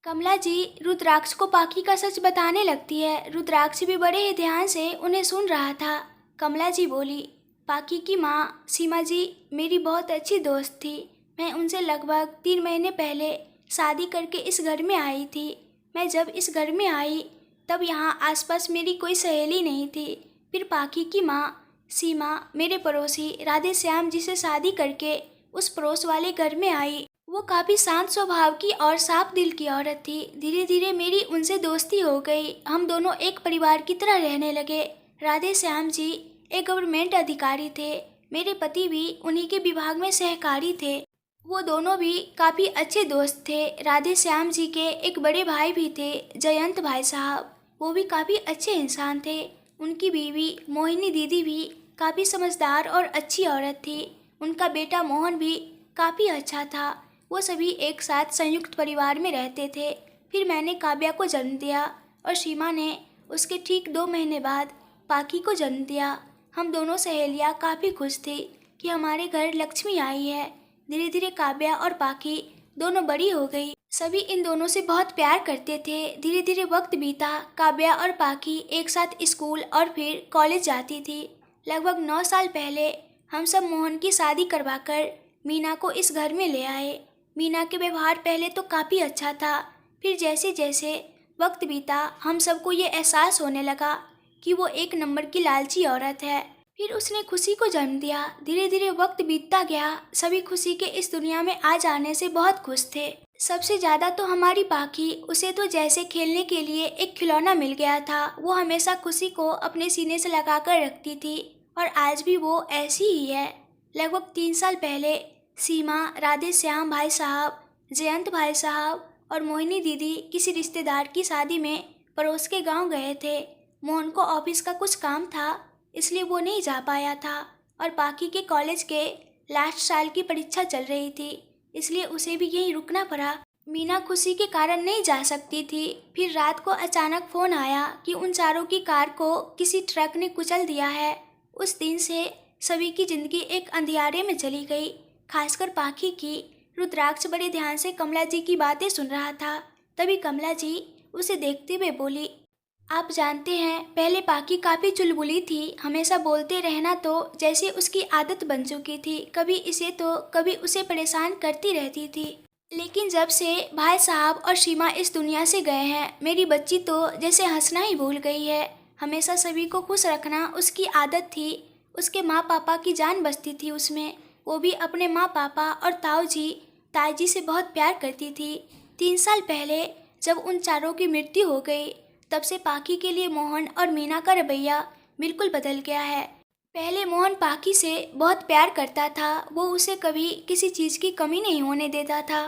कमला जी रुद्राक्ष को पाखी का सच बताने लगती है। रुद्राक्ष भी बड़े ही ध्यान से उन्हें सुन रहा था। कमला जी बोली, पाखी की माँ सीमा जी मेरी बहुत अच्छी दोस्त थी। मैं उनसे लगभग 3 महीने पहले शादी करके इस घर में आई थी। मैं जब इस घर में आई तब यहाँ आसपास मेरी कोई सहेली नहीं थी। फिर पाखी की माँ सीमा मेरे पड़ोसी राधे श्याम जी से शादी करके उस पड़ोस वाले घर में आई। वो काफ़ी शांत स्वभाव की और साफ दिल की औरत थी। धीरे धीरे मेरी उनसे दोस्ती हो गई। हम दोनों एक परिवार की तरह रहने लगे। राधे श्याम जी एक गवर्नमेंट अधिकारी थे। मेरे पति भी उन्हीं के विभाग में सहकारी थे। वो दोनों भी काफ़ी अच्छे दोस्त थे। राधे श्याम जी के एक बड़े भाई भी थे, जयंत भाई साहब। वो भी काफ़ी अच्छे इंसान थे। उनकी बीवी मोहिनी दीदी भी काफ़ी समझदार और अच्छी औरत थी। उनका बेटा मोहन भी काफ़ी अच्छा था। वो सभी एक साथ संयुक्त परिवार में रहते थे। फिर मैंने काव्या को जन्म दिया और सीमा ने उसके ठीक 2 महीने बाद पाखी को जन्म दिया। हम दोनों सहेलियाँ काफ़ी खुश थी कि हमारे घर लक्ष्मी आई है। धीरे धीरे काव्या और पाखी दोनों बड़ी हो गई। सभी इन दोनों से बहुत प्यार करते थे। धीरे धीरे वक्त बीता। काव्या और पाखी एक साथ स्कूल और फिर कॉलेज जाती थी। लगभग 9 साल पहले हम सब मोहन की शादी करवाकर मीना को इस घर में ले आए। मीना के व्यवहार पहले तो काफ़ी अच्छा था। फिर जैसे जैसे वक्त बीता हम सबको ये एहसास होने लगा कि वो एक नंबर की लालची औरत है। फिर उसने खुशी को जन्म दिया। धीरे धीरे वक्त बीतता गया। सभी खुशी के इस दुनिया में आ जाने से बहुत खुश थे। सबसे ज़्यादा तो हमारी पाखी। उसे तो जैसे खेलने के लिए एक खिलौना मिल गया था। वो हमेशा खुशी को अपने सीने से लगा कर रखती थी और आज भी वो ऐसी ही है। लगभग 3 साल पहले सीमा, राधे श्याम भाई साहब, जयंत भाई साहब और मोहिनी दीदी किसी रिश्तेदार की शादी में पड़ोस के गांव गए थे। मोहन को ऑफिस का कुछ काम था इसलिए वो नहीं जा पाया था और बाकी के कॉलेज के लास्ट साल की परीक्षा चल रही थी इसलिए उसे भी यहीं रुकना पड़ा। मीना खुशी के कारण नहीं जा सकती थी। फिर रात को अचानक फ़ोन आया कि उन चारों की कार को किसी ट्रक ने कुचल दिया है। उस दिन से सभी की जिंदगी एक अंधियारे में चली गई, खासकर पाखी की। रुद्राक्ष बड़े ध्यान से कमला जी की बातें सुन रहा था। तभी कमला जी उसे देखते हुए बोली, आप जानते हैं पहले पाखी काफ़ी चुलबुली थी। हमेशा बोलते रहना तो जैसे उसकी आदत बन चुकी थी। कभी इसे तो कभी उसे परेशान करती रहती थी। लेकिन जब से भाई साहब और सीमा इस दुनिया से गए हैं मेरी बच्ची तो जैसे हंसना ही भूल गई है। हमेशा सभी को खुश रखना उसकी आदत थी। उसके माँ पापा की जान बसती थी उसमें। वो भी अपने माँ पापा और ताऊ जी ताई जी से बहुत प्यार करती थी। 3 साल पहले जब उन चारों की मृत्यु हो गई तब से पाखी के लिए मोहन और मीना का रवैया बिल्कुल बदल गया है। पहले मोहन पाखी से बहुत प्यार करता था। वो उसे कभी किसी चीज़ की कमी नहीं होने देता था।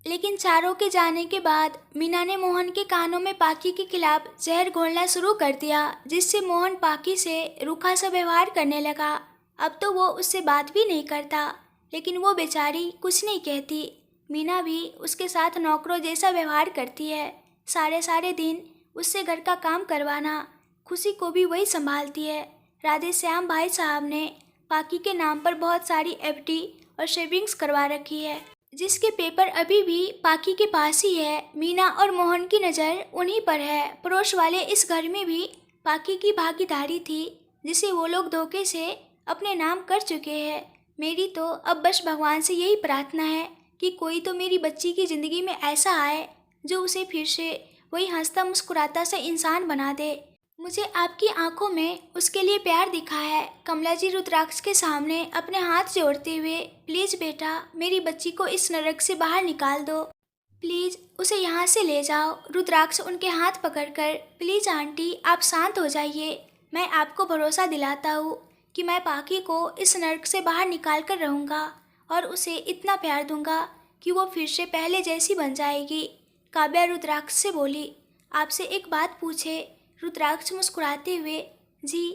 लेकिन चारों के जाने के बाद मीना ने मोहन के कानों में पाखी के खिलाफ जहर घोलना शुरू कर दिया, जिससे मोहन पाखी से रूखा सा व्यवहार करने लगा। अब तो वो उससे बात भी नहीं करता, लेकिन वो बेचारी कुछ नहीं कहती। मीना भी उसके साथ नौकरों जैसा व्यवहार करती है। सारे सारे दिन उससे घर का काम करवाना, खुशी को भी वही संभालती है। राधे श्याम भाई साहब ने पाखी के नाम पर बहुत सारी एफडी और सेविंग्स करवा रखी है, जिसके पेपर अभी भी पाखी के पास ही है। मीना और मोहन की नज़र उन्हीं पर है। पड़ोस वाले इस घर में भी पाखी की भागीदारी थी, जिसे वो लोग धोखे से अपने नाम कर चुके हैं। मेरी तो अब बस भगवान से यही प्रार्थना है कि कोई तो मेरी बच्ची की ज़िंदगी में ऐसा आए जो उसे फिर से वही हंसता मुस्कुराता सा इंसान बना दे। मुझे आपकी आंखों में उसके लिए प्यार दिखा है। कमला जी रुद्राक्ष के सामने अपने हाथ जोड़ते हुए, प्लीज़ बेटा मेरी बच्ची को इस नरक से बाहर निकाल दो। प्लीज़ उसे यहाँ से ले जाओ। रुद्राक्ष उनके हाथ पकड़कर, प्लीज़ आंटी आप शांत हो जाइए। मैं आपको भरोसा दिलाता हूँ कि मैं पाखी को इस नरक से बाहर निकाल कर रहूँगा और उसे इतना प्यार दूँगा कि वो फिर से पहले जैसी बन जाएगी। काव्या रुद्राक्ष से बोली, आपसे एक बात पूछे? रुद्राक्ष मुस्कुराते हुए, जी।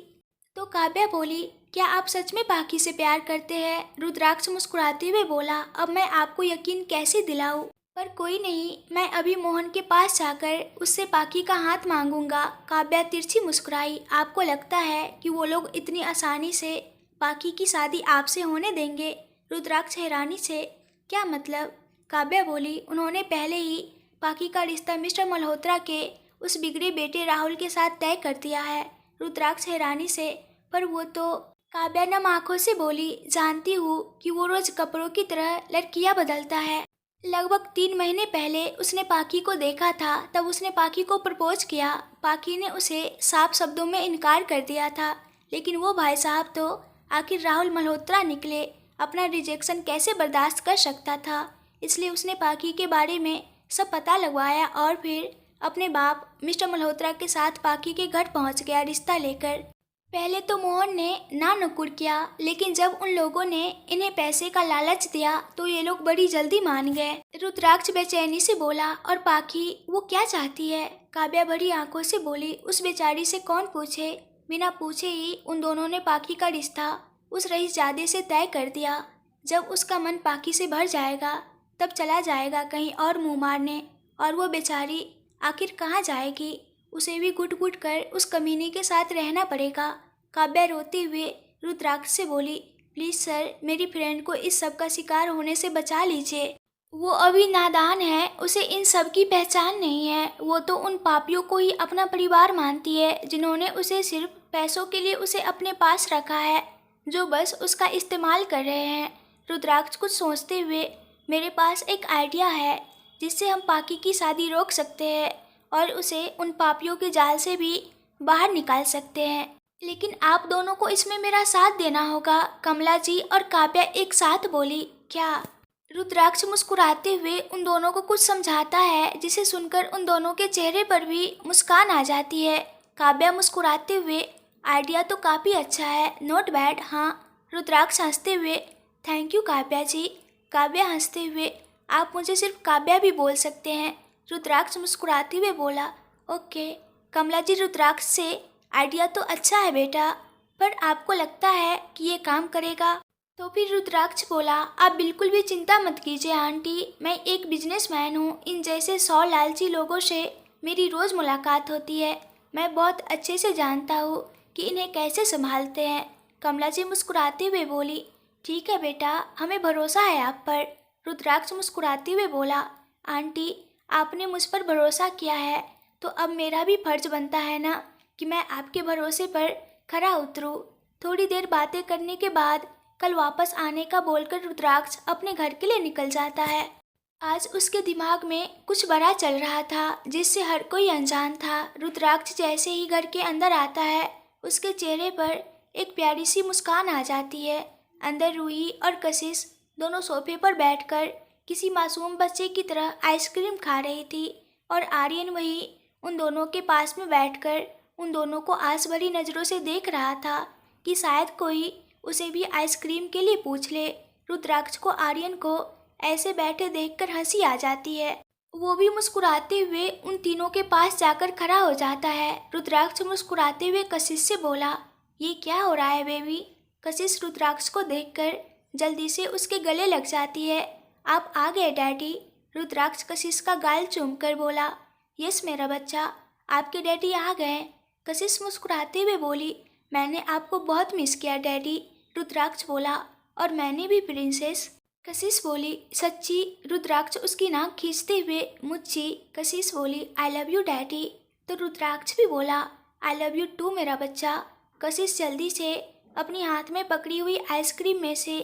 तो काव्या बोली, क्या आप सच में पाखी से प्यार करते हैं? रुद्राक्ष मुस्कुराते हुए बोला, अब मैं आपको यकीन कैसे दिलाऊं? पर कोई नहीं, मैं अभी मोहन के पास जाकर उससे पाखी का हाथ मांगूंगा। काव्या तिरछी मुस्कुराई, आपको लगता है कि वो लोग इतनी आसानी से पाखी की शादी आपसे होने देंगे? रुद्राक्ष हैरानी से, क्या मतलब? काव्या बोली, उन्होंने पहले ही पाकी का रिश्ता मिस्टर मल्होत्रा के उस बिगड़े बेटे राहुल के साथ तय कर दिया है। रुद्राक्ष हैरानी से, पर वो तो, काव्या नम आंखों से बोली, जानती हूँ कि वो रोज कपड़ों की तरह लड़कियां बदलता है। लगभग 3 महीने पहले उसने पाकी को देखा था, तब उसने पाकी को प्रपोज किया। पाकी ने उसे साफ शब्दों में इनकार कर दिया था, लेकिन वो भाई साहब तो आखिर राहुल मल्होत्रा निकले। अपना रिजेक्शन कैसे बर्दाश्त कर सकता था, इसलिए उसने पाकी के बारे में सब पता लगवाया और फिर अपने बाप मिस्टर मल्होत्रा के साथ पाकी के घर पहुंच गया रिश्ता लेकर। पहले तो मोहन ने ना नुकुर किया, लेकिन जब उन लोगों ने इन्हें पैसे का लालच दिया तो ये लोग बड़ी जल्दी मान गए। रुद्राक्ष बेचैनी से बोला, और पाकी वो क्या चाहती है? काव्या बड़ी आंखों से बोली, उस बेचारी से कौन पूछे। बिना पूछे ही उन दोनों ने पाकी का रिश्ता उस रईसजादे से तय कर दिया। जब उसका मन पाकी से भर जाएगा तब चला जाएगा कहीं और मुँह मारने, और वो बेचारी आखिर कहाँ जाएगी? उसे भी घुट घुट कर उस कमीने के साथ रहना पड़ेगा। काव्या रोते हुए रुद्राक्ष से बोली, प्लीज़ सर, मेरी फ्रेंड को इस सब का शिकार होने से बचा लीजिए। वो अभी नादान है, उसे इन सब की पहचान नहीं है। वो तो उन पापियों को ही अपना परिवार मानती है जिन्होंने उसे सिर्फ पैसों के लिए उसे अपने पास रखा है, जो बस उसका इस्तेमाल कर रहे हैं। रुद्राक्ष कुछ सोचते हुए, मेरे पास एक आइडिया है जिससे हम पाकी की शादी रोक सकते हैं और उसे उन पापियों के जाल से भी बाहर निकाल सकते हैं। लेकिन आप दोनों को इसमें मेरा साथ देना होगा, कमला जी और काव्या एक साथ बोली। क्या? रुद्राक्ष मुस्कुराते हुए उन दोनों को कुछ समझाता है, जिसे सुनकर उन दोनों के चेहरे पर भी मुस्कान आ जाती है। काव्या मुस्कुराते हुए, आइडिया तो काफ़ी अच्छा है, नॉट बैड। हाँ। रुद्राक्ष हंसते हुए, थैंक यू काव्या जी। काव्या हंसते हुए, आप मुझे सिर्फ काव्या भी बोल सकते हैं। रुद्राक्ष मुस्कुराते हुए बोला, ओके। कमला जी रुद्राक्ष से, आइडिया तो अच्छा है बेटा, पर आपको लगता है कि ये काम करेगा? तो फिर रुद्राक्ष बोला, आप बिल्कुल भी चिंता मत कीजिए आंटी, मैं एक बिजनेसमैन हूँ। इन जैसे 100 लालची लोगों से मेरी रोज़ मुलाकात होती है। मैं बहुत अच्छे से जानता हूँ कि इन्हें कैसे संभालते हैं। कमला जी मुस्कुराते हुए बोली, ठीक है बेटा, हमें भरोसा है आप पर। रुद्राक्ष मुस्कुराते हुए बोला, आंटी आपने मुझ पर भरोसा किया है तो अब मेरा भी फर्ज बनता है ना कि मैं आपके भरोसे पर खरा उतरूं। थोड़ी देर बातें करने के बाद कल वापस आने का बोलकर रुद्राक्ष अपने घर के लिए निकल जाता है। आज उसके दिमाग में कुछ बड़ा चल रहा था जिससे हर कोई अनजान था। रुद्राक्ष जैसे ही घर के अंदर आता है, उसके चेहरे पर एक प्यारी सी मुस्कान आ जाती है। अंदर रूही और कशिश दोनों सोफे पर बैठकर किसी मासूम बच्चे की तरह आइसक्रीम खा रही थी, और आर्यन वही उन दोनों के पास में बैठकर उन दोनों को आस भरी नज़रों से देख रहा था कि शायद कोई उसे भी आइसक्रीम के लिए पूछ ले। रुद्राक्ष को आर्यन को ऐसे बैठे देखकर हंसी आ जाती है। वो भी मुस्कुराते हुए उन तीनों के पास जाकर खड़ा हो जाता है। रुद्राक्ष मुस्कुराते हुए कशिश से बोला, ये क्या हो रहा है बेबी? कशिश रुद्राक्ष को देखकर जल्दी से उसके गले लग जाती है। आप आ गए डैडी। रुद्राक्ष कशिश का गाल चूमकर बोला, यस मेरा बच्चा, आपके डैडी आ गए। कशिश मुस्कुराते हुए बोली, मैंने आपको बहुत मिस किया डैडी। रुद्राक्ष बोला, और मैंने भी प्रिंसेस। कशिश बोली, सच्ची? रुद्राक्ष उसकी नाक खींचते हुए, मुझी। कशिश बोली, आई लव यू डैडी। तो रुद्राक्ष भी बोला, आई लव यू टू मेरा बच्चा। कशिश जल्दी से अपनी हाथ में पकड़ी हुई आइसक्रीम में से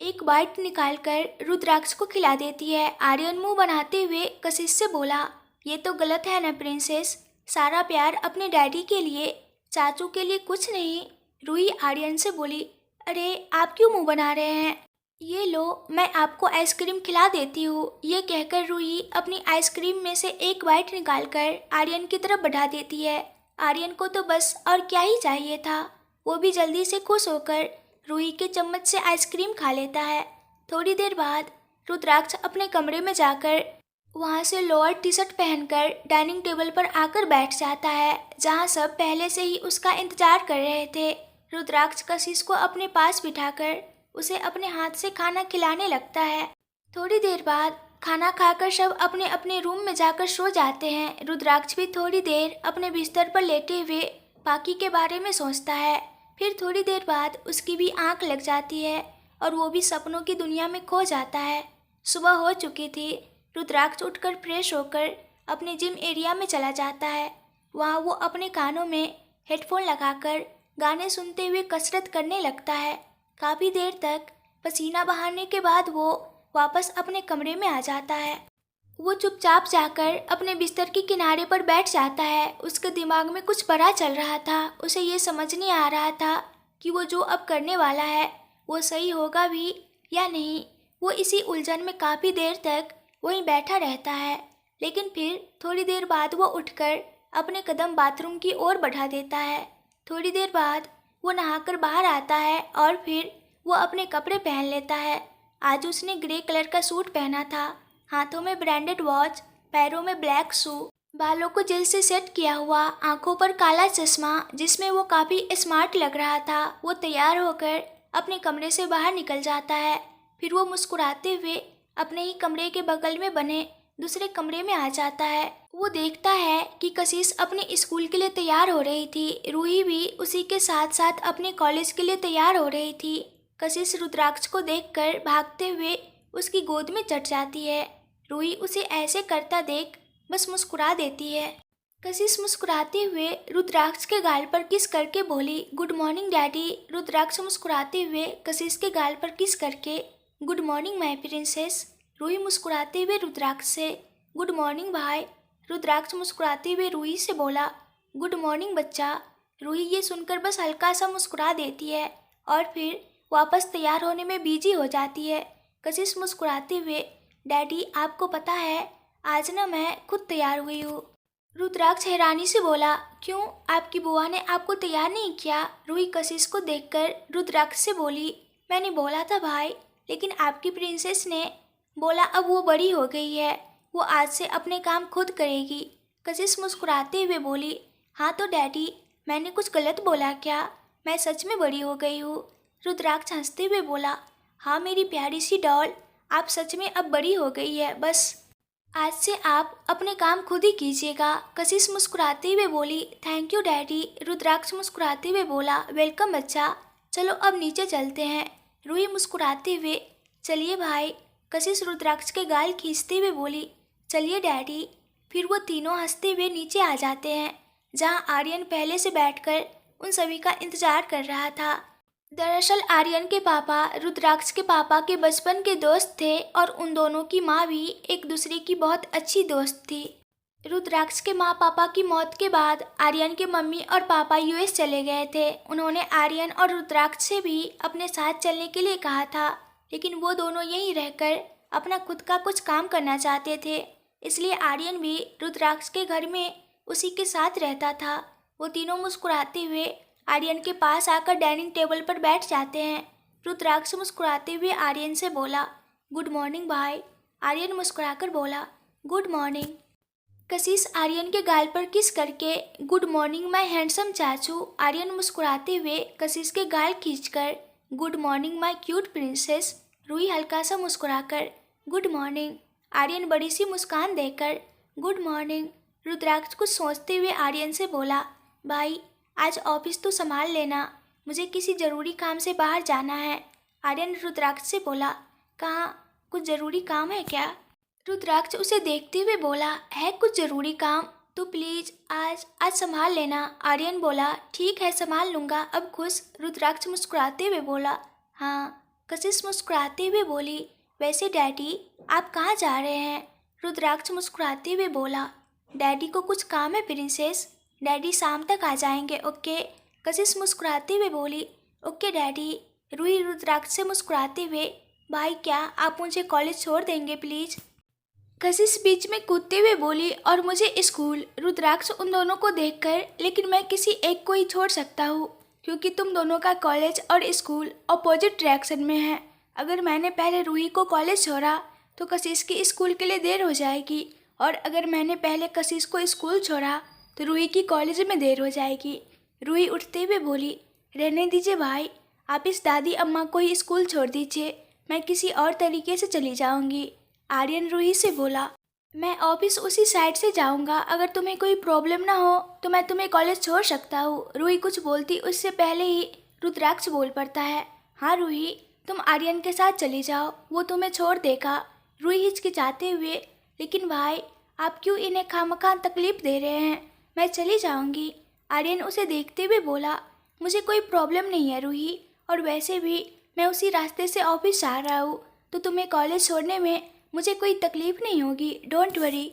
एक बाइट निकालकर रुद्राक्ष को खिला देती है। आर्यन मुंह बनाते हुए कशिश से बोला, ये तो गलत है ना प्रिंसेस, सारा प्यार अपने डैडी के लिए, चाचू के लिए कुछ नहीं। रूही आर्यन से बोली, अरे आप क्यों मुंह बना रहे हैं? ये लो, मैं आपको आइसक्रीम खिला देती हूँ। ये कहकर रूही अपनी आइसक्रीम में से एक बाइट निकालकर आर्यन की तरफ बढ़ा देती है। आर्यन को तो बस और क्या ही चाहिए था, वो भी जल्दी से खुश होकर रूही के चम्मच से आइसक्रीम खा लेता है। थोड़ी देर बाद रुद्राक्ष अपने कमरे में जाकर वहाँ से लोअर टी शर्ट पहनकर डाइनिंग टेबल पर आकर बैठ जाता है, जहाँ सब पहले से ही उसका इंतजार कर रहे थे। रुद्राक्ष कशिश को अपने पास बिठाकर उसे अपने हाथ से खाना खिलाने लगता है। थोड़ी देर बाद खाना खाकर सब अपने अपने रूम में जाकर सो जाते हैं। रुद्राक्ष भी थोड़ी देर अपने बिस्तर पर लेटे हुए पाकी के बारे में सोचता है। फिर थोड़ी देर बाद उसकी भी आंख लग जाती है और वो भी सपनों की दुनिया में खो जाता है। सुबह हो चुकी थी। रुद्राक्ष उठकर फ्रेश होकर अपने जिम एरिया में चला जाता है। वहाँ वो अपने कानों में हेडफोन लगाकर गाने सुनते हुए कसरत करने लगता है। काफ़ी देर तक पसीना बहाने के बाद वो वापस अपने कमरे में आ जाता है। वो चुपचाप जाकर अपने बिस्तर के किनारे पर बैठ जाता है। उसके दिमाग में कुछ बड़ा चल रहा था। उसे ये समझ नहीं आ रहा था कि वो जो अब करने वाला है वो सही होगा भी या नहीं। वो इसी उलझन में काफ़ी देर तक वहीं बैठा रहता है, लेकिन फिर थोड़ी देर बाद वो उठकर अपने कदम बाथरूम की ओर बढ़ा देता है। थोड़ी देर बाद वो नहाकर बाहर आता है और फिर वो अपने कपड़े पहन लेता है। आज उसने ग्रे कलर का सूट पहना था, हाथों में ब्रांडेड वॉच, पैरों में ब्लैक शू, बालों को जेल से सेट किया हुआ, आंखों पर काला चश्मा जिसमें वो काफ़ी स्मार्ट लग रहा था। वो तैयार होकर अपने कमरे से बाहर निकल जाता है। फिर वो मुस्कुराते हुए अपने ही कमरे के बगल में बने दूसरे कमरे में आ जाता है। वो देखता है कि कशिश अपने स्कूल के लिए तैयार हो रही थी। रूही भी उसी के साथ साथ अपने कॉलेज के लिए तैयार हो रही थी। कशिश रुद्राक्ष को देखकर भागते हुए उसकी गोद में चढ़ जाती है। रूही उसे ऐसे करता देख बस मुस्कुरा देती है। कशिश मुस्कुराते हुए रुद्राक्ष के गाल पर किस करके बोली, गुड मॉर्निंग डैडी। रुद्राक्ष मुस्कुराते हुए कशिश के गाल पर किस करके, good morning my princess. Ruhi मुस्कुराते हुए रुद्राक्ष से, गुड मॉर्निंग भाई। रुद्राक्ष मुस्कुराते हुए रूही से बोला, गुड मॉर्निंग बच्चा। रूही ये सुनकर बस हल्का सा मुस्कुरा देती है और फिर वापस तैयार होने में बिजी हो जाती है। कशिश मुस्कुराते हुए, डैडी आपको पता है आज ना मैं खुद तैयार हुई हूँ। रुद्राक्ष हैरानी से बोला, क्यों, आपकी बुआ ने आपको तैयार नहीं किया? रूही कशिश को देखकर रुद्राक्ष से बोली, मैंने बोला था भाई, लेकिन आपकी प्रिंसेस ने बोला अब वो बड़ी हो गई है, वो आज से अपने काम खुद करेगी। कशिश मुस्कुराते हुए बोली, हाँ तो डैडी मैंने कुछ गलत बोला क्या? मैं सच में बड़ी हो गई हूँ। रुद्राक्ष हंसते हुए बोला, हाँ मेरी प्यारी सी डॉल, आप सच में अब बड़ी हो गई है, बस आज से आप अपने काम खुद ही कीजिएगा। कशिश मुस्कुराते हुए बोली, थैंक यू डैडी। रुद्राक्ष मुस्कुराते हुए बोला, वेलकम बच्चा, चलो अब नीचे चलते हैं। रूही मुस्कुराते हुए, चलिए भाई। कशिश रुद्राक्ष के गाल खींचते हुए बोली, चलिए डैडी। फिर वो तीनों हंसते हुए नीचे आ जाते हैं, जहाँ आर्यन पहले से बैठकर उन सभी का इंतजार कर रहा था। दरअसल आर्यन के पापा रुद्राक्ष के पापा के बचपन के दोस्त थे और उन दोनों की माँ भी एक दूसरे की बहुत अच्छी दोस्त थी। रुद्राक्ष के माँ पापा की मौत के बाद आर्यन के मम्मी और पापा यूएस चले गए थे। उन्होंने आर्यन और रुद्राक्ष से भी अपने साथ चलने के लिए कहा था, लेकिन वो दोनों यहीं रहकर अपना खुद का कुछ काम करना चाहते थे। इसलिए आर्यन भी रुद्राक्ष के घर में उसी के साथ रहता था। वो तीनों मुस्कुराते हुए आर्यन के पास आकर डाइनिंग टेबल पर बैठ जाते हैं। रुद्राक्ष मुस्कुराते हुए आर्यन से बोला, गुड मॉर्निंग भाई। आर्यन मुस्कुराकर बोला, गुड मॉर्निंग। कशिश आर्यन के गाल पर किस करके, गुड मॉर्निंग माय हैंडसम चाचू। आर्यन मुस्कुराते हुए कशिश के गाल खींचकर, good morning my cute princess. Ruhi हल्का सा मुस्कुराकर, गुड मॉर्निंग। आर्यन बड़ी सी मुस्कान देकर, गुड मॉर्निंग। रुद्राक्ष कुछ सोचते हुए आर्यन से बोला, भाई आज ऑफिस तो संभाल लेना, मुझे किसी ज़रूरी काम से बाहर जाना है। आर्यन रुद्राक्ष से बोला, कहाँ, कुछ ज़रूरी काम है क्या? रुद्राक्ष उसे देखते हुए बोला, है कुछ ज़रूरी काम तो प्लीज़ आज संभाल लेना। आर्यन बोला, ठीक है संभाल लूँगा, अब खुश। रुद्राक्ष मुस्कुराते हुए बोला, हाँ। कशिश मुस्कुराते हुए बोली, वैसे डैडी आप कहाँ जा रहे हैं? रुद्राक्ष मुस्कुराते हुए बोला, डैडी को कुछ काम है प्रिंसेस, डैडी शाम तक आ जाएंगे, ओके। कशिश मुस्कुराते हुए बोली, ओके डैडी। रूही रुद्राक्ष से मुस्कुराते हुए, भाई क्या आप मुझे कॉलेज छोड़ देंगे प्लीज़? कशिश बीच में कूदते हुए बोली, और मुझे स्कूल। रुद्राक्ष उन दोनों को देखकर, लेकिन मैं किसी एक को ही छोड़ सकता हूँ, क्योंकि तुम दोनों का कॉलेज और स्कूल अपोजिट डायरेक्शन में है। अगर मैंने पहले रूही को कॉलेज छोड़ा तो कशिश की स्कूल के लिए देर हो जाएगी, और अगर मैंने पहले कशिश को स्कूल छोड़ा तो रूही की कॉलेज में देर हो जाएगी। रूही उठते हुए बोली, रहने दीजिए भाई, आप इस दादी अम्मा को ही स्कूल छोड़ दीजिए, मैं किसी और तरीके से चली जाऊंगी। आर्यन रूही से बोला, मैं ऑफिस उसी साइड से जाऊंगा, अगर तुम्हें कोई प्रॉब्लम ना हो तो मैं तुम्हें कॉलेज छोड़ सकता हूँ। रूही कुछ बोलती उससे पहले ही रुद्राक्ष बोल पड़ता है, हाँ रूही तुम आर्यन के साथ चली जाओ, वो तुम्हें छोड़ देगा। रूही हिचकिचाते हुए लेकिन भाई आप क्यों इन्हें खामखा तकलीफ दे रहे हैं? मैं चली जाऊंगी। आर्यन उसे देखते हुए बोला, मुझे कोई प्रॉब्लम नहीं है रूही, और वैसे भी मैं उसी रास्ते से ऑफिस जा रहा हूँ, तो तुम्हें कॉलेज छोड़ने में मुझे कोई तकलीफ नहीं होगी, डोंट वरी।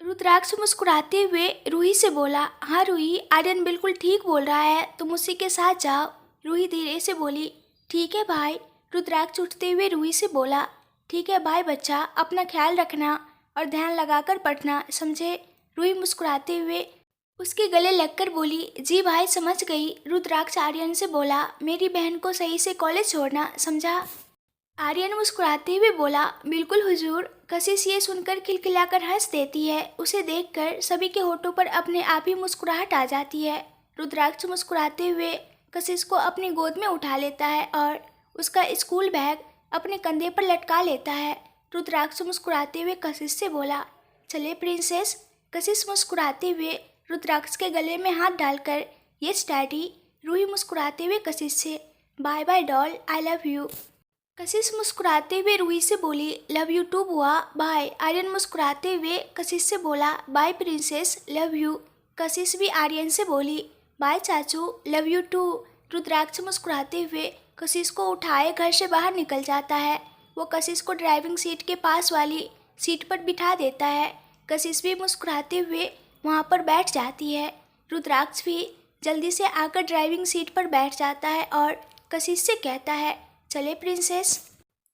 रुद्राक्ष मुस्कुराते हुए रूही से बोला, हाँ रूही, आर्यन बिल्कुल ठीक बोल रहा है, तुम उसी के साथ जाओ। रूही धीरे से बोली, ठीक है भाई। रुद्राक्ष उठते हुए रूही से बोला, ठीक है बाय बच्चा, अपना ख्याल रखना और ध्यान लगाकर पढ़ना, समझे? रूही मुस्कुराते हुए उसके गले लगकर बोली, जी भाई समझ गई। रुद्राक्ष आर्यन से बोला, मेरी बहन को सही से कॉलेज छोड़ना, समझा? आर्यन मुस्कुराते हुए बोला, बिल्कुल हुजूर। कशिश ये सुनकर खिलखिलाकर हंस देती है। उसे देखकर सभी के होठों पर अपने आप ही मुस्कुराहट आ जाती है। रुद्राक्ष मुस्कुराते हुए कशिश को अपनी गोद में उठा लेता है और उसका स्कूल बैग अपने कंधे पर लटका लेता है। रुद्राक्ष मुस्कुराते हुए कशिश से बोला, चले प्रिंसेस। कशिश मुस्कुराते हुए रुद्राक्ष के गले में हाथ डालकर, यस डैडी। रूही मुस्कुराते हुए कशिश से, bye bye doll, I love you. Kashish मुस्कुराते हुए रूही से बोली, लव यू टू बुआ, बाय। आर्यन मुस्कुराते हुए कशिश से बोला, बाय प्रिंसेस, लव यू। कशिश भी आर्यन से बोली, बाय चाचू, लव यू टू। रुद्राक्ष मुस्कुराते हुए कशिश को उठाए घर से बाहर निकल जाता है। वो कशिश को ड्राइविंग सीट के पास वाली सीट पर बिठा देता है। कशिश भी मुस्कुराते हुए वहाँ पर बैठ जाती है। रुद्राक्ष भी जल्दी से आकर ड्राइविंग सीट पर बैठ जाता है और कशिश से कहता है, चले प्रिंसेस।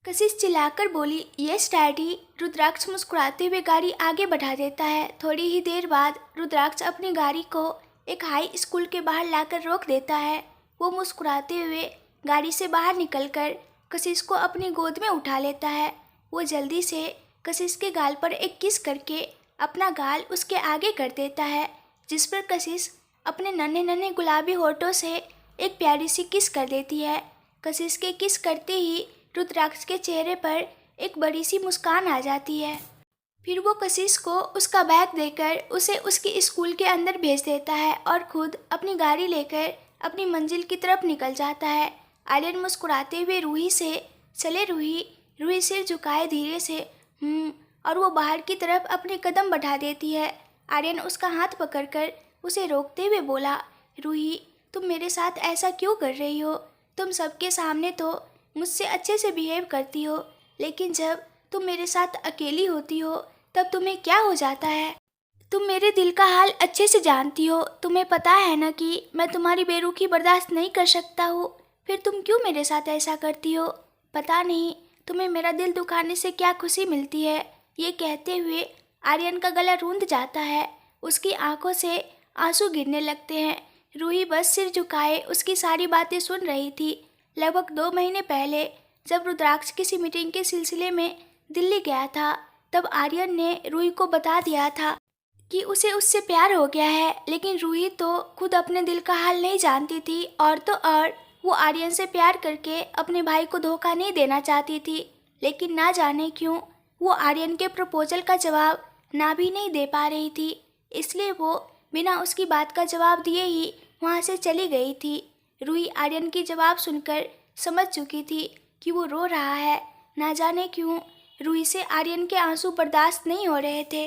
कशिश चिल्लाकर बोली, यस डैडी। रुद्राक्ष मुस्कुराते हुए गाड़ी आगे बढ़ा देता है। थोड़ी ही देर बाद रुद्राक्ष अपनी गाड़ी को एक हाई स्कूल के बाहर लाकर रोक देता है। वो मुस्कुराते हुए गाड़ी से बाहर निकलकर कशिश को अपनी गोद में उठा लेता है। वो जल्दी से कशिश के गाल पर एक किस करके अपना गाल उसके आगे कर देता है, जिस पर कशिश अपने नन्हे नन्हे गुलाबी होठों से एक प्यारी सी किस कर देती है। कशिश के किस करते ही रुद्राक्ष के चेहरे पर एक बड़ी सी मुस्कान आ जाती है। फिर वो कशिश को उसका बैग देकर उसे उसके स्कूल के अंदर भेज देता है और खुद अपनी गाड़ी लेकर अपनी मंजिल की तरफ निकल जाता है। आर्यन मुस्कुराते हुए रूही से, चले रूही। रूही सिर झुकाए धीरे से, और वो बाहर की तरफ अपने कदम बढ़ा देती है। आर्यन उसका हाथ पकड़कर उसे रोकते हुए बोला, रूही तुम मेरे साथ ऐसा क्यों कर रही हो? तुम सबके सामने तो मुझसे अच्छे से बिहेव करती हो, लेकिन जब तुम मेरे साथ अकेली होती हो तब तुम्हें क्या हो जाता है? तुम मेरे दिल का हाल अच्छे से जानती हो। तुम्हें पता है ना कि मैं तुम्हारी बेरुखी बर्दाश्त नहीं कर सकता हूँ। फिर तुम क्यों मेरे साथ ऐसा करती हो? पता नहीं तुम्हें मेरा दिल दुखाने से क्या खुशी मिलती है। ये कहते हुए आर्यन का गला रूंध जाता है। उसकी आंखों से आंसू गिरने लगते हैं। रूही बस सिर झुकाए उसकी सारी बातें सुन रही थी। लगभग 2 महीने पहले जब रुद्राक्ष किसी मीटिंग के सिलसिले में दिल्ली गया था, तब आर्यन ने रूही को बता दिया था कि उसे उससे प्यार हो गया है। लेकिन रूही तो खुद अपने दिल का हाल नहीं जानती थी, और तो और वो आर्यन से प्यार करके अपने भाई को धोखा नहीं देना चाहती थी। लेकिन ना जाने क्यों वो आर्यन के प्रपोजल का जवाब ना भी नहीं दे पा रही थी, इसलिए वो बिना उसकी बात का जवाब दिए ही वहाँ से चली गई थी। रूही आर्यन की जवाब सुनकर समझ चुकी थी कि वो रो रहा है। ना जाने क्यों रूही से आर्यन के आंसू बर्दाश्त नहीं हो रहे थे।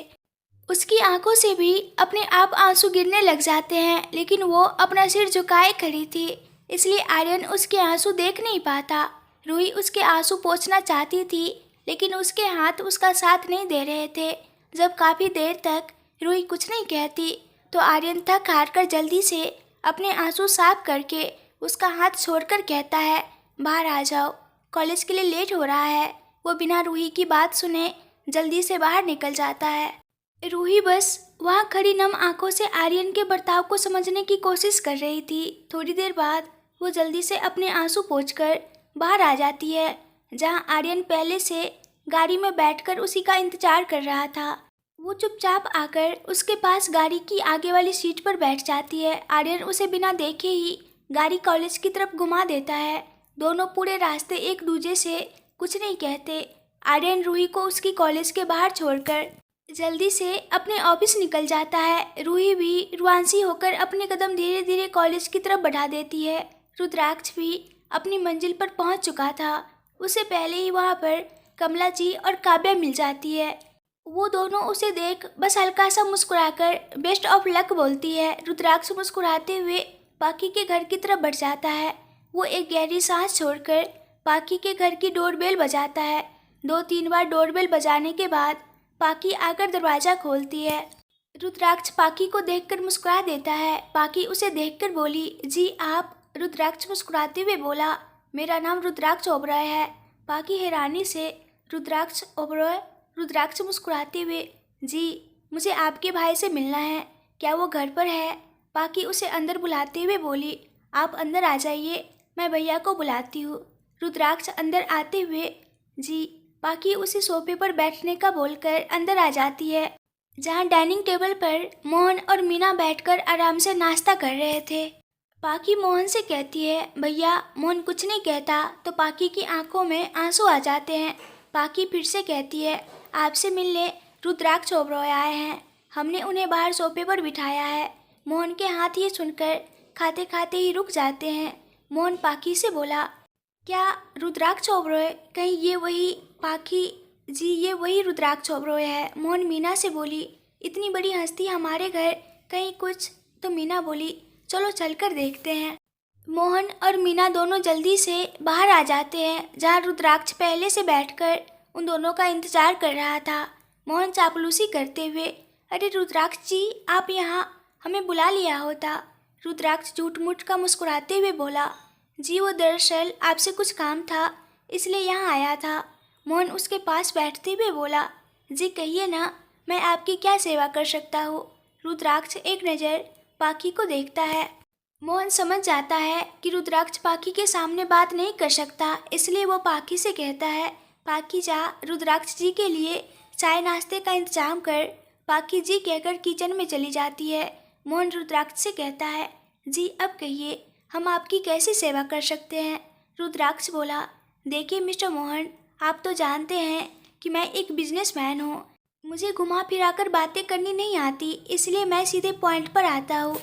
उसकी आंखों से भी अपने आप आंसू गिरने लग जाते हैं, लेकिन वो अपना सिर झुकाए खड़ी थी, इसलिए आर्यन उसके आंसू देख नहीं पाता। रूही उसके आंसू पोंछना चाहती थी, लेकिन उसके हाथ उसका साथ नहीं दे रहे थे। जब काफ़ी देर तक रूही कुछ नहीं कहती तो आर्यन थक हार कर जल्दी से अपने आंसू साफ करके उसका हाथ छोड़कर कहता है, बाहर आ जाओ, कॉलेज के लिए लेट हो रहा है। वो बिना रूही की बात सुने जल्दी से बाहर निकल जाता है। रूही बस वहाँ खड़ी नम आंखों से आर्यन के बर्ताव को समझने की कोशिश कर रही थी। थोड़ी देर बाद वो जल्दी से अपने आंसू पोंछकर बाहर आ जाती है, जहाँ आर्यन पहले से गाड़ी में बैठकर उसी का इंतजार कर रहा था। वो चुपचाप आकर उसके पास गाड़ी की आगे वाली सीट पर बैठ जाती है। आर्यन उसे बिना देखे ही गाड़ी कॉलेज की तरफ घुमा देता है। दोनों पूरे रास्ते एक दूसरे से कुछ नहीं कहते। आर्यन रूही को उसकी कॉलेज के बाहर छोड़कर जल्दी से अपने ऑफिस निकल जाता है। रूही भी रुआंसी होकर अपने कदम धीरे धीरे कॉलेज की तरफ बढ़ा देती है। रुद्राक्ष भी अपनी मंजिल पर पहुंच चुका था। उसे पहले ही वहां पर कमला जी और काव्या मिल जाती है। वो दोनों उसे देख बस हल्का सा मुस्कुराकर बेस्ट ऑफ लक बोलती है। रुद्राक्ष मुस्कुराते हुए पाकी के घर की तरफ बढ़ जाता है। वो एक गहरी सांस छोड़कर पाकी के घर की डोरबेल बजाता है। 2-3 बार डोरबेल बजाने के बाद पाकी आकर दरवाज़ा खोलती है। रुद्राक्ष पाकी को देखकर मुस्कुरा देता है। पाकी उसे देखकर बोली, जी आप? रुद्राक्ष मुस्कुराते हुए बोला, मेरा नाम रुद्राक्ष ओबरॉय है। पाकी हैरानी से, रुद्राक्ष ओबरॉय? रुद्राक्ष मुस्कुराते हुए, जी मुझे आपके भाई से मिलना है, क्या वो घर पर है? पाकी उसे अंदर बुलाते हुए बोली, आप अंदर आ जाइए, मैं भैया को बुलाती हूँ। रुद्राक्ष अंदर आते हुए, जी। पाकी उसे सोफे पर बैठने का बोलकर अंदर आ जाती है, जहाँ डाइनिंग टेबल पर मोहन और मीना बैठकर आराम से नाश्ता कर रहे थे। पाकी मोहन से कहती है, भैया। मोहन कुछ नहीं कहता तो पाकी की आंखों में आंसू आ जाते हैं। पाकी फिर से कहती है, आपसे मिलने रुद्राक्ष ओबरॉय आए हैं, हमने उन्हें बाहर सोफे पर बिठाया है। मोहन के हाथ ये सुनकर खाते खाते ही रुक जाते हैं। मोहन पाकी से बोला, क्या रुद्राक्ष ओबरॉय? कहीं ये वही? पाकी, जी ये वही रुद्राक्ष ओबरॉय है। मोहन मीना से बोली, इतनी बड़ी हस्ती हमारे घर, कहीं कुछ? तो मीना बोली, चलो चलकर देखते हैं। मोहन और मीना दोनों जल्दी से बाहर आ जाते हैं, जहाँ रुद्राक्ष पहले से बैठकर उन दोनों का इंतजार कर रहा था। मोहन चापलूसी करते हुए, अरे रुद्राक्ष जी, आप यहाँ? हमें बुला लिया होता। रुद्राक्ष झूठ मूठ का मुस्कुराते हुए बोला, जी वो दरअसल आपसे कुछ काम था, इसलिए यहाँ आया था। मोहन उसके पास बैठते हुए बोला, जी कहिए ना, मैं आपकी क्या सेवा कर सकता हूँ? रुद्राक्ष एक नज़र पाकी को देखता है। मोहन समझ जाता है कि रुद्राक्ष पाकी के सामने बात नहीं कर सकता, इसलिए वो पाकी से कहता है, पाकी जा, रुद्राक्ष जी के लिए चाय नाश्ते का इंतजाम कर। पाकी जी कहकर किचन में चली जाती है। मोहन रुद्राक्ष से कहता है, जी अब कहिए, हम आपकी कैसे सेवा कर सकते हैं? रुद्राक्ष बोला, देखिए मिस्टर मोहन, आप तो जानते हैं कि मैं एक बिजनेसमैन हूँ, मुझे घुमा फिरा कर बातें करनी नहीं आती, इसलिए मैं सीधे पॉइंट पर आता हूँ।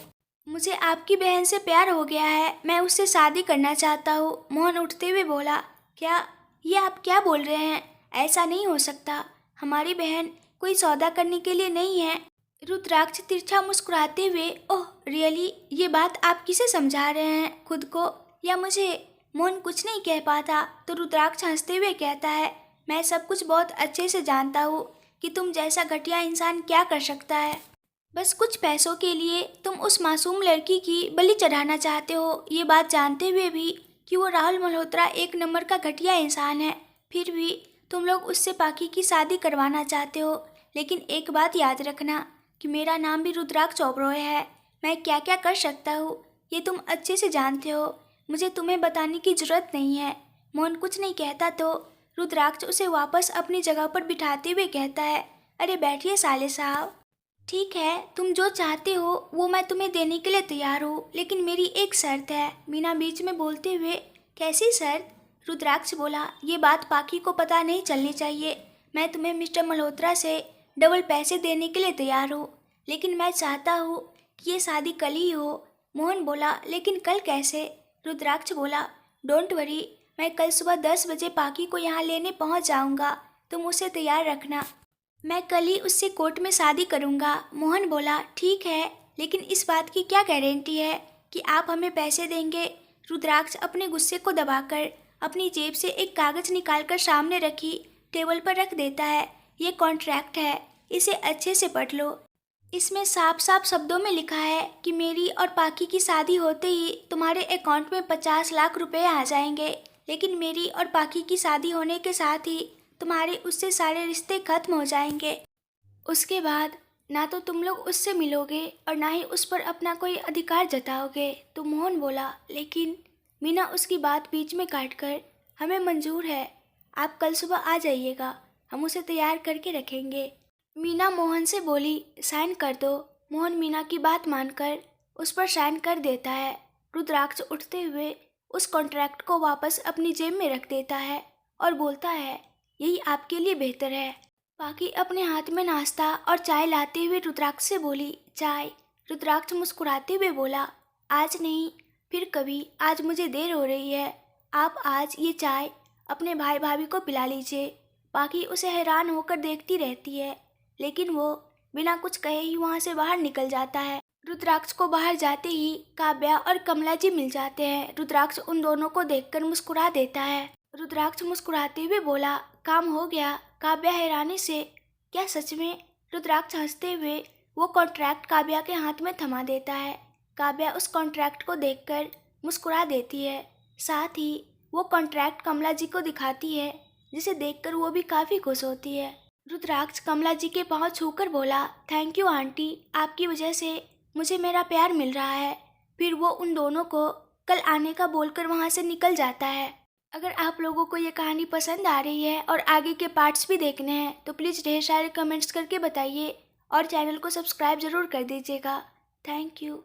मुझे आपकी बहन से प्यार हो गया है, मैं उससे शादी करना चाहता हूँ। मोहन उठते हुए बोला, क्या? ये आप क्या बोल रहे हैं? ऐसा नहीं हो सकता, हमारी बहन कोई सौदा करने के लिए नहीं है। रुद्राक्ष तिरछा मुस्कुराते हुए, ओह रियली, ये बात आप किसे समझा रहे हैं, खुद को या मुझे? मोहन कुछ नहीं कह पाता तो रुद्राक्ष हंसते हुए कहता है, मैं सब कुछ बहुत अच्छे से जानता हूँ कि तुम जैसा घटिया इंसान क्या कर सकता है। बस कुछ पैसों के लिए तुम उस मासूम लड़की की बलि चढ़ाना चाहते हो, ये बात जानते हुए भी कि वो राहुल मल्होत्रा एक नंबर का घटिया इंसान है, फिर भी तुम लोग उससे पाकी की शादी करवाना चाहते हो। लेकिन एक बात याद रखना कि मेरा नाम भी रुद्राक्ष ओबरॉय है, मैं क्या क्या कर सकता हूँ ये तुम अच्छे से जानते हो, मुझे तुम्हें बताने की ज़रूरत नहीं है। मोहन कुछ नहीं कहता तो रुद्राक्ष उसे वापस अपनी जगह पर बिठाते हुए कहता है, अरे बैठिए साले साहब। ठीक है, तुम जो चाहते हो वो मैं तुम्हें देने के लिए तैयार हूँ, लेकिन मेरी एक शर्त है। मीना बीच में बोलते हुए, कैसी शर्त? रुद्राक्ष बोला, ये बात पाकी को पता नहीं चलनी चाहिए। मैं तुम्हें मिस्टर मल्होत्रा से डबल पैसे देने के लिए तैयार हूँ, लेकिन मैं चाहता हूँ कि ये शादी कल ही हो। मोहन बोला, लेकिन कल कैसे? रुद्राक्ष बोला, डोंट वरी, मैं कल सुबह 10 बजे पाकी को यहाँ लेने पहुँच जाऊँगा, तुम उसे तैयार रखना। मैं कल ही उससे कोर्ट में शादी करूँगा। मोहन बोला, ठीक है, लेकिन इस बात की क्या गारंटी है कि आप हमें पैसे देंगे? रुद्राक्ष अपने गुस्से को दबाकर अपनी जेब से एक कागज़ निकालकर सामने रखी टेबल पर रख देता है। ये कॉन्ट्रैक्ट है, इसे अच्छे से पढ़ लो। इसमें साफ साफ शब्दों में लिखा है कि मेरी और पाकी की शादी होते ही तुम्हारे अकाउंट में 50 लाख रुपए आ जाएंगे, लेकिन मेरी और पाकी की शादी होने के साथ ही तुम्हारे उससे सारे रिश्ते खत्म हो जाएंगे। उसके बाद ना तो तुम लोग उससे मिलोगे और ना ही उस पर अपना कोई अधिकार जताओगे। तो मोहन बोला, लेकिन मीना उसकी बात बीच में काटकर, हमें मंजूर है, आप कल सुबह आ जाइएगा, हम उसे तैयार करके रखेंगे। मीना मोहन से बोली, साइन कर दो। मोहन मीना की बात मानकर उस पर साइन कर देता है। रुद्राक्ष उठते हुए उस कॉन्ट्रैक्ट को वापस अपनी जेब में रख देता है और बोलता है, यही आपके लिए बेहतर है। पाकी अपने हाथ में नाश्ता और चाय लाते हुए रुद्राक्ष से बोली, चाय? रुद्राक्ष मुस्कुराते हुए बोला, आज नहीं, फिर कभी, आज मुझे देर हो रही है, आप आज ये चाय अपने भाई भाभी को पिला लीजिए। पाकी उसे हैरान होकर देखती रहती है। लेकिन वो बिना कुछ कहे ही वहाँ से बाहर निकल जाता है। रुद्राक्ष को बाहर जाते ही काव्या और कमला जी मिल जाते हैं। रुद्राक्ष उन दोनों को देखकर मुस्कुरा देता है। रुद्राक्ष मुस्कुराते हुए बोला, काम हो गया। काव्या हैरानी से, क्या सच में? रुद्राक्ष हंसते हुए वो कॉन्ट्रैक्ट काव्या के हाथ में थमा देता है। काव्या उस कॉन्ट्रैक्ट को देखकर मुस्कुरा देती है। साथ ही वो कॉन्ट्रैक्ट कमला जी को दिखाती है, जिसे देखकर वो भी काफ़ी खुश होती है। रुद्राक्ष कमला जी के पाँव छूकर बोला, थैंक यू आंटी, आपकी वजह से मुझे मेरा प्यार मिल रहा है। फिर वो उन दोनों को कल आने का बोलकर वहाँ से निकल जाता है। अगर आप लोगों को ये कहानी पसंद आ रही है और आगे के पार्ट्स भी देखने हैं तो प्लीज़ ढेर सारे कमेंट्स करके बताइए और चैनल को सब्सक्राइब ज़रूर कर दीजिएगा। Thank you.